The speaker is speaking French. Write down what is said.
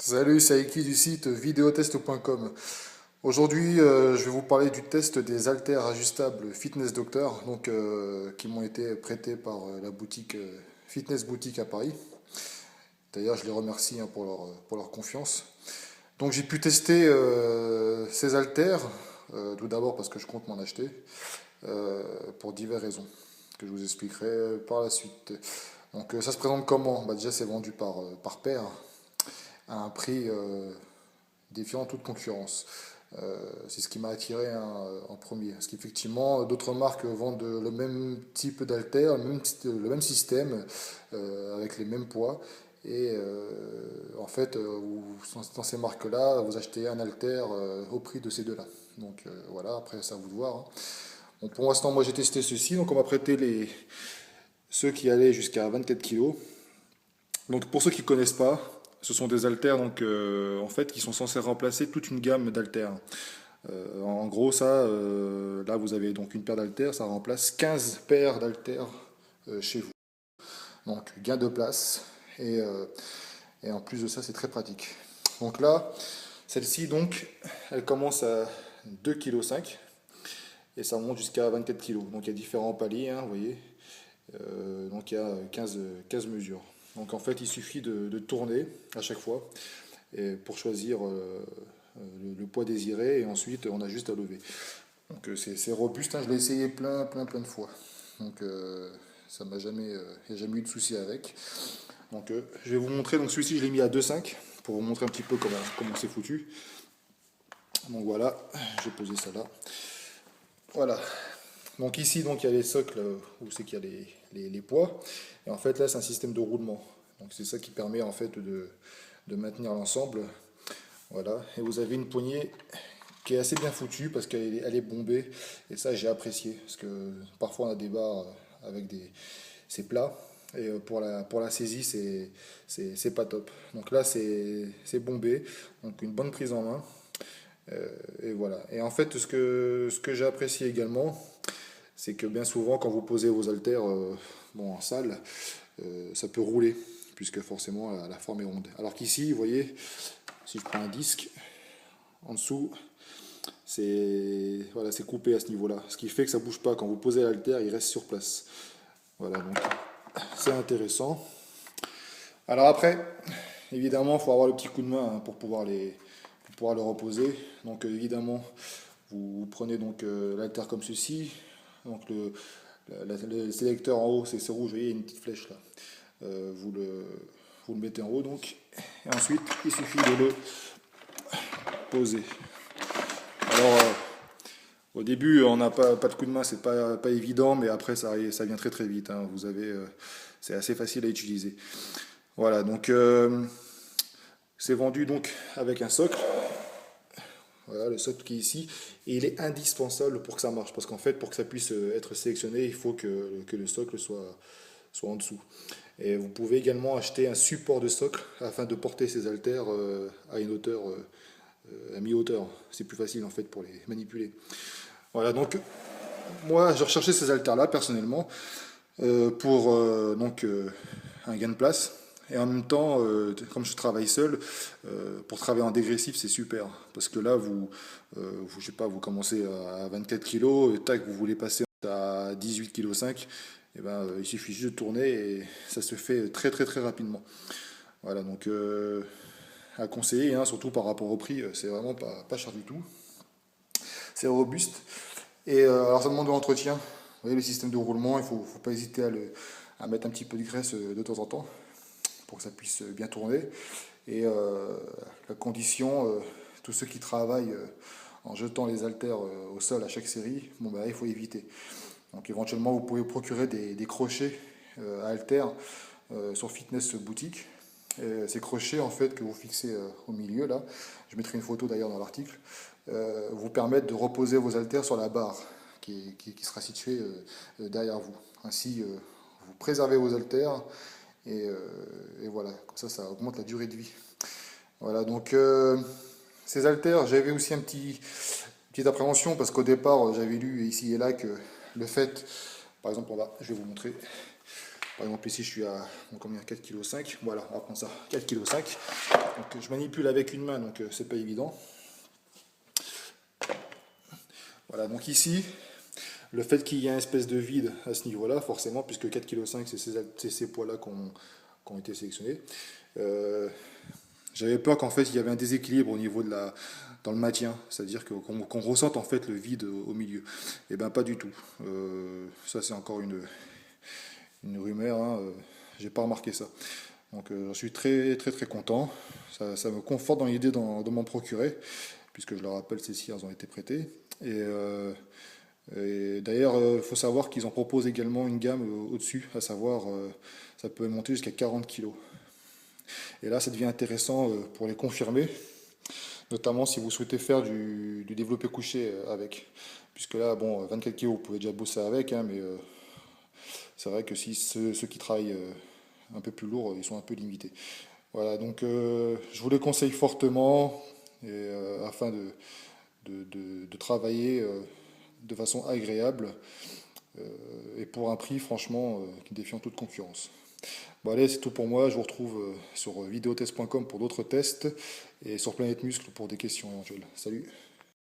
Salut, c'est Aiki du site videotest.com. Aujourd'hui, je vais vous parler du test des haltères ajustables Fitness Doctor, qui m'ont été prêtés par la boutique Fitness Boutique à Paris. D'ailleurs, je les remercie pour leur confiance. Donc, j'ai pu tester ces haltères, tout d'abord parce que je compte m'en acheter, pour diverses raisons que je vous expliquerai par la suite. Donc, ça se présente comment? Déjà, c'est vendu par paire à un prix défiant toute concurrence. C'est ce qui m'a attiré en premier. Parce qu'effectivement, d'autres marques vendent le même type d'haltère, le même système, avec les mêmes poids. Et en fait, dans ces marques-là, vous achetez un haltère au prix de ces deux-là. Voilà, après, c'est à vous de voir, hein. Bon, pour l'instant, moi j'ai testé ceci. Donc on m'a prêté ceux qui allaient jusqu'à 24 kilos. Donc pour ceux qui ne connaissent pas, ce sont des haltères en fait, qui sont censés remplacer toute une gamme d'haltères. En gros, là vous avez donc une paire d'haltères, ça remplace 15 paires d'haltères chez vous. Donc gain de place et, euh, et en plus de ça, c'est très pratique. Donc là, celle-ci donc, elle commence à 2,5 kg et ça monte jusqu'à 24 kilos. Donc il y a différents paliers, hein, vous voyez. Donc il y a 15 mesures. Donc en fait, il suffit de tourner à chaque fois pour choisir le poids désiré et ensuite on a juste à lever. Donc c'est robuste, hein, je l'ai essayé plein de fois. Donc ça m'a jamais, y a jamais eu de souci avec. Donc je vais vous montrer, donc celui-ci je l'ai mis à 2,5 pour vous montrer un petit peu comment c'est foutu. Donc voilà, je vais poser ça là. Voilà. Donc ici, donc, il y a les socles où c'est qu'il y a les poids. Et en fait, là, c'est un système de roulement. Donc c'est ça qui permet en fait de maintenir l'ensemble. Voilà. Et vous avez une poignée qui est assez bien foutue parce qu'elle est bombée. Et ça, j'ai apprécié. Parce que parfois, on a des barres avec c'est plat. Et pour la saisie, c'est pas top. Donc là, c'est bombé. Donc une bonne prise en main. Et voilà. Et en fait, ce que j'ai apprécié également, c'est que bien souvent, quand vous posez vos haltères en salle, ça peut rouler, puisque forcément la forme est ronde. Alors qu'ici, vous voyez, si je prends un disque, en dessous, voilà, c'est coupé à ce niveau-là. Ce qui fait que ça ne bouge pas. Quand vous posez l'haltère, il reste sur place. Voilà, donc c'est intéressant. Alors après, évidemment, il faut avoir le petit coup de main, hein, pour pouvoir le reposer. Donc évidemment, vous prenez donc l'haltère comme ceci. Donc le sélecteur en haut, c'est rouge, vous voyez, il y a une petite flèche là. Euh, vous, le, vous le mettez en haut donc. Et ensuite, il suffit de le poser. Alors, au début, on n'a pas de coup de main, c'est pas évident, mais après, ça vient très vite, hein. C'est assez facile à utiliser. Voilà, donc c'est vendu donc avec un socle. Voilà, le socle qui est ici. Et il est indispensable pour que ça marche. Parce qu'en fait, pour que ça puisse être sélectionné, il faut que le socle soit en dessous. Et vous pouvez également acheter un support de socle afin de porter ces haltères à une hauteur, à mi-hauteur. C'est plus facile en fait pour les manipuler. Voilà, donc moi je recherchais ces haltères-là personnellement pour un gain de place. Et en même temps, comme je travaille seul, pour travailler en dégressif, c'est super. Parce que là, je sais pas, vous commencez à 24 kg, et tac, vous voulez passer à 18,5 kg, et ben, il suffit juste de tourner et ça se fait très rapidement. Voilà, donc à conseiller, hein, surtout par rapport au prix, c'est vraiment pas cher du tout. C'est robuste. Et alors ça demande de l'entretien. Vous voyez le système de roulement, faut pas hésiter à mettre un petit peu de graisse de temps en temps pour que ça puisse bien tourner. Et la condition, tous ceux qui travaillent en jetant les haltères au sol à chaque série, il faut éviter. Donc éventuellement, vous pouvez procurer des crochets à haltères sur Fitness Boutique. Et ces crochets en fait que vous fixez au milieu là, je mettrai une photo d'ailleurs dans l'article, vous permettent de reposer vos haltères sur la barre qui sera située derrière vous. Ainsi, vous préservez vos haltères et voilà, comme ça augmente la durée de vie. Voilà, donc ces haltères, j'avais aussi petite appréhension parce qu'au départ, j'avais lu ici et là que le fait, par exemple, je vais vous montrer, Par exemple ici je suis à combien, 4,5 kg. Voilà, on va prendre ça, 4,5 kg. Donc je manipule avec une main, donc c'est pas évident. Voilà, donc ici, le fait qu'il y ait une espèce de vide à ce niveau-là, forcément, puisque 4,5 kg c'est ces poids-là qui ont été sélectionnés. Euh, J'avais peur qu'en fait il y avait un déséquilibre au niveau dans le maintien, c'est-à-dire qu'on ressente en fait le vide au milieu. Et ben pas du tout. Ça c'est encore une rumeur, hein, j'ai pas remarqué ça. Donc je suis très très très content. Ça me conforte dans l'idée de m'en procurer, puisque je le rappelle, ces cires ont été prêtées. Et d'ailleurs, il faut savoir qu'ils en proposent également une gamme au-dessus, à savoir, ça peut monter jusqu'à 40 kilos. Et là, ça devient intéressant pour les confirmer, notamment si vous souhaitez faire du développé couché avec. Puisque là, bon, 24 kilos, vous pouvez déjà bosser avec, hein, mais c'est vrai que si ceux qui travaillent un peu plus lourd, ils sont un peu limités. Voilà, donc je vous les conseille fortement, et, afin de travailler de façon agréable et pour un prix franchement qui défie toute concurrence. Bon allez, c'est tout pour moi, je vous retrouve sur videotest.com pour d'autres tests et sur Planète Muscle pour des questions éventuelles. Salut!